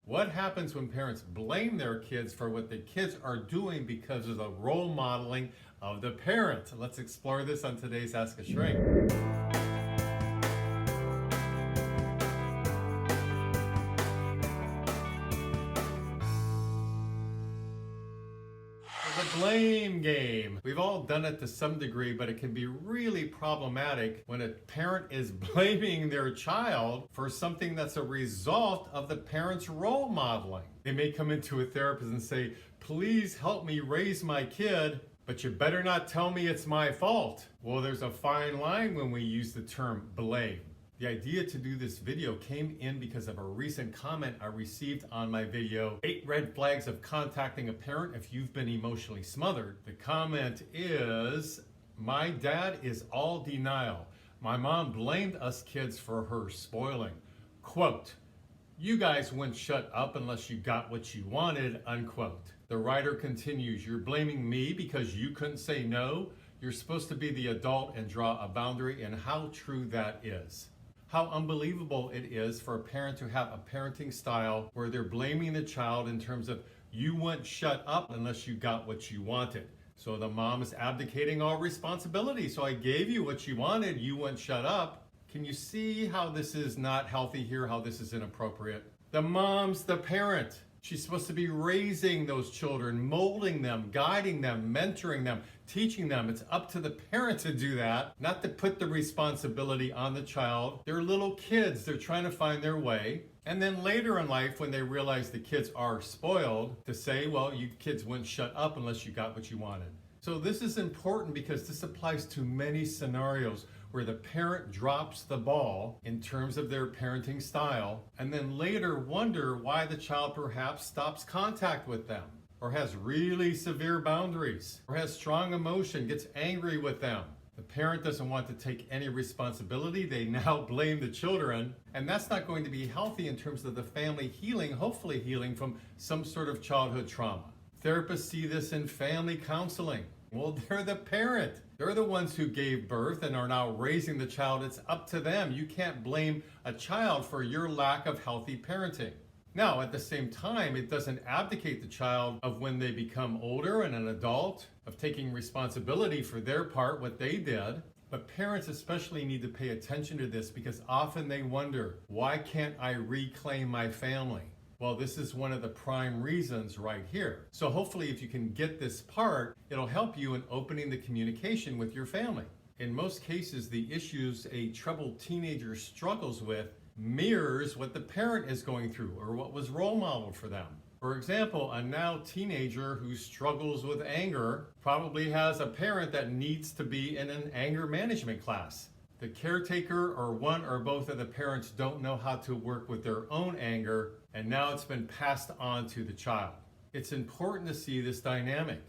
What happens when parents blame their kids for what the kids are doing because of the role modeling of the parent? Let's explore this on today's Ask a Shrink. The blame game. We've all done it to some degree, but it can be really problematic when a parent is blaming their child for something that's a result of the parent's role modeling. They may come into a therapist and say, please help me raise my kid, but you better not tell me it's my fault. Well, there's a fine line when we use the term blame. The idea to do this video came in because of a recent comment I received on my video, 8 red flags of contacting a parent if you've been emotionally smothered. The comment is, my dad is all denial. My mom blamed us kids for her spoiling. Quote, you guys wouldn't shut up unless you got what you wanted, unquote. The writer continues, you're blaming me because you couldn't say no. You're supposed to be the adult and draw a boundary, and how true that is. How unbelievable it is for a parent to have a parenting style where they're blaming the child in terms of you wouldn't shut up unless you got what you wanted. So the mom is abdicating all responsibility. So I gave you what you wanted, you wouldn't shut up. Can you see how this is not healthy here, how this is inappropriate? The mom's the parent. She's supposed to be raising those children, molding them, guiding them, mentoring them, teaching them. It's up to the parent to do that, not to put the responsibility on the child. They're little kids. They're trying to find their way. And then later in life, when they realize the kids are spoiled, to say, well, you kids wouldn't shut up unless you got what you wanted. So this is important because this applies to many scenarios where the parent drops the ball in terms of their parenting style and then later wonder why the child perhaps stops contact with them or has really severe boundaries or has strong emotion, gets angry with them. The parent doesn't want to take any responsibility. They now blame the children, and that's not going to be healthy in terms of the family healing, hopefully healing from some sort of childhood trauma. Therapists see this in family counseling. Well, they're the parent. They're the ones who gave birth and are now raising the child. It's up to them. You can't blame a child for your lack of healthy parenting. Now, at the same time, it doesn't abdicate the child of when they become older and an adult, of taking responsibility for their part, what they did. But parents especially need to pay attention to this because often they wonder, why can't I reclaim my family? Well, this is one of the prime reasons right here. So hopefully if you can get this part, it'll help you in opening the communication with your family. In most cases, the issues a troubled teenager struggles with mirrors what the parent is going through or what was role modeled for them. For example, a now teenager who struggles with anger probably has a parent that needs to be in an anger management class. The caretaker or one or both of the parents don't know how to work with their own anger, and now it's been passed on to the child. It's important to see this dynamic.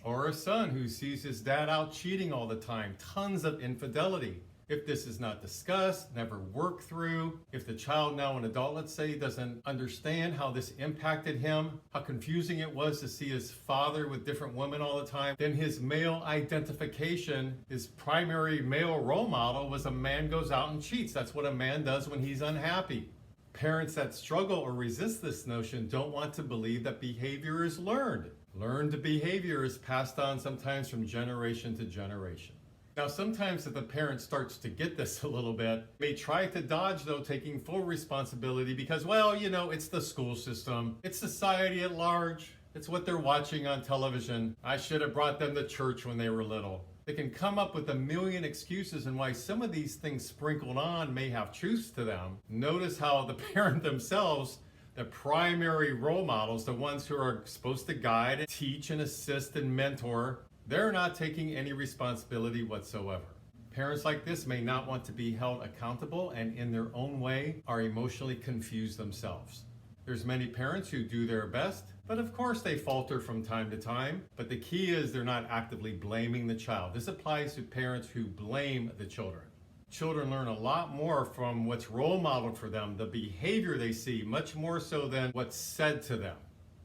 Or a son who sees his dad out cheating all the time, tons of infidelity. If this is not discussed, never worked through, if the child, now an adult, let's say, doesn't understand how this impacted him, how confusing it was to see his father with different women all the time, then his male identification, his primary male role model was a man goes out and cheats. That's what a man does when he's unhappy. Parents that struggle or resist this notion don't want to believe that behavior is learned. Learned behavior is passed on sometimes from generation to generation. Now, sometimes if the parent starts to get this a little bit, may try to dodge, though, taking full responsibility because, well, you know, it's the school system, it's society at large, it's what they're watching on television. I should have brought them to church when they were little. They can come up with a million excuses and why some of these things sprinkled on may have truths to them. Notice how the parent themselves, the primary role models, the ones who are supposed to guide, and teach, and assist and mentor, they're not taking any responsibility whatsoever. Parents like this may not want to be held accountable and in their own way are emotionally confused themselves. There's many parents who do their best, but of course they falter from time to time. But the key is they're not actively blaming the child. This applies to parents who blame the children. Children learn a lot more from what's role modeled for them, the behavior they see, much more so than what's said to them.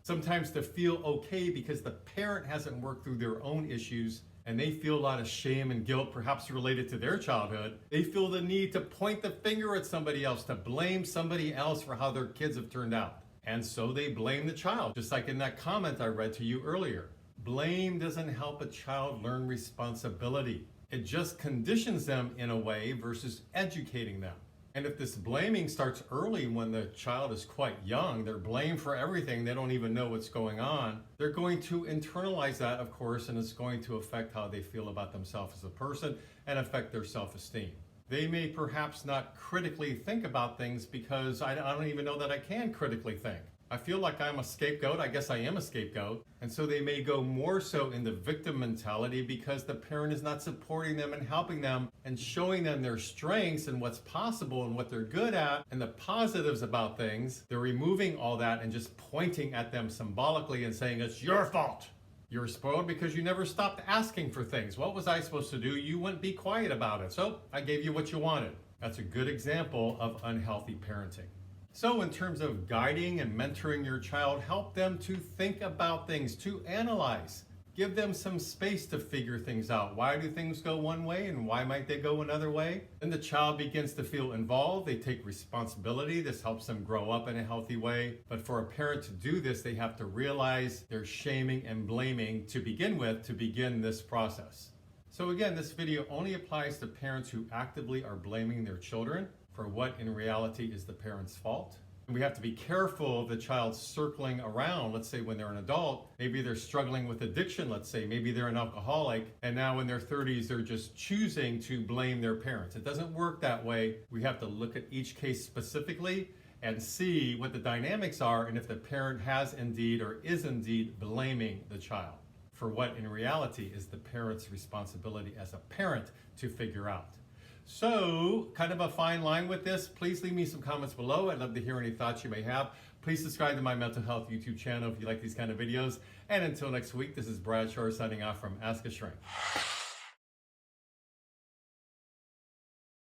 Sometimes to feel okay because the parent hasn't worked through their own issues and they feel a lot of shame and guilt, perhaps related to their childhood. They feel the need to point the finger at somebody else, to blame somebody else for how their kids have turned out. And so they blame the child, just like in that comment I read to you earlier. Blame doesn't help a child learn responsibility. It just conditions them in a way versus educating them. And if this blaming starts early when the child is quite young, they're blamed for everything, they don't even know what's going on, they're going to internalize that, of course, and it's going to affect how they feel about themselves as a person and affect their self-esteem. They may perhaps not critically think about things because I don't even know that I can critically think. I feel like I'm a scapegoat. I guess I am a scapegoat. And so they may go more so in the victim mentality because the parent is not supporting them and helping them and showing them their strengths and what's possible and what they're good at and the positives about things. They're removing all that and just pointing at them symbolically and saying, it's your fault. You're spoiled because you never stopped asking for things. What was I supposed to do? You wouldn't be quiet about it. So I gave you what you wanted. That's a good example of unhealthy parenting. So in terms of guiding and mentoring your child, help them to think about things, to analyze. Give them some space to figure things out. Why do things go one way and why might they go another way? Then the child begins to feel involved. They take responsibility. This helps them grow up in a healthy way. But for a parent to do this, they have to realize they're shaming and blaming to begin with to begin this process. So again, this video only applies to parents who actively are blaming their children for what in reality is the parent's fault. And we have to be careful of the child circling around. Let's say when they're an adult, maybe they're struggling with addiction, let's say, maybe they're an alcoholic, and now in their 30s, they're just choosing to blame their parents. It doesn't work that way. We have to look at each case specifically and see what the dynamics are and if the parent has indeed or is indeed blaming the child for what in reality is the parent's responsibility as a parent to figure out. So, kind of a fine line with this. Please leave me some comments below. I'd love to hear any thoughts you may have. Please subscribe to my mental health YouTube channel if you like these kind of videos. And until next week, this is Brad Shore signing off from Ask a Shrink.